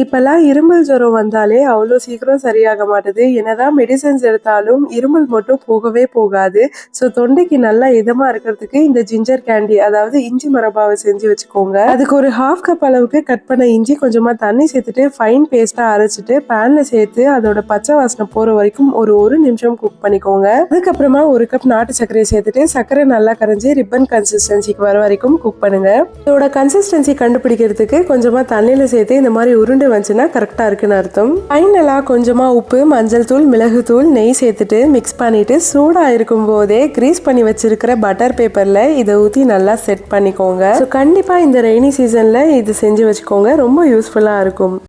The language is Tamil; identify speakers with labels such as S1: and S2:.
S1: இப்பல்லாம் இருமல் ஜுரம் வந்தாலே அவ்வளோ சீக்கிரம் சரியாக மாட்டுது. என்னதான் மெடிசன்ஸ் எடுத்தாலும் இருமல் மட்டும் போகவே போகாது. ஸோ தொண்டைக்கு நல்லா இதமா இருக்கிறதுக்கு இந்த ஜிஞ்சர் கேண்டி, அதாவது இஞ்சி மரப்பாவை செஞ்சு வச்சுக்கோங்க. அதுக்கு ஒரு 1/2 கப் அளவுக்கு கட் பண்ண இஞ்சி கொஞ்சமா தண்ணி சேர்த்துட்டு ஃபைன் பேஸ்டா அரைச்சிட்டு பேன்ல சேர்த்து அதோட பச்சை வாசனை போற வரைக்கும் ஒரு நிமிஷம் குக் பண்ணிக்கோங்க. அதுக்கப்புறமா 1 கப் நாட்டு சர்க்கரையை சேர்த்துட்டு சர்க்கரை நல்லா கரைஞ்சி ரிப்பன் கன்சிஸ்டன்சிக்கு வர வரைக்கும் குக் பண்ணுங்க. இதோட கன்சிஸ்டன்சி கண்டுபிடிக்கிறதுக்கு கொஞ்சமா தண்ணியில சேர்த்து இந்த மாதிரி உருண்டை வந்துச்சுன்னா கரெக்டா இருக்குன்னு அர்த்தம். ஃபைனலா கொஞ்சமா உப்பு, மஞ்சள் தூள், மிளகு தூள், நெய் சேர்த்துட்டு மிக்ஸ் பண்ணிட்டு சூடா இருக்கும் போதே கிரீஸ் பண்ணி வச்சிருக்கிற பட்டர் பேப்பர்ல இதை ஊத்தி நல்லா செட் பண்ணிக்கோங்க. ஸோ கண்டிப்பா இந்த ரெய்னி சீசன்ல இது செஞ்சு வச்சுக்கோங்க, ரொம்ப யூஸ்ஃபுல்லா இருக்கும்.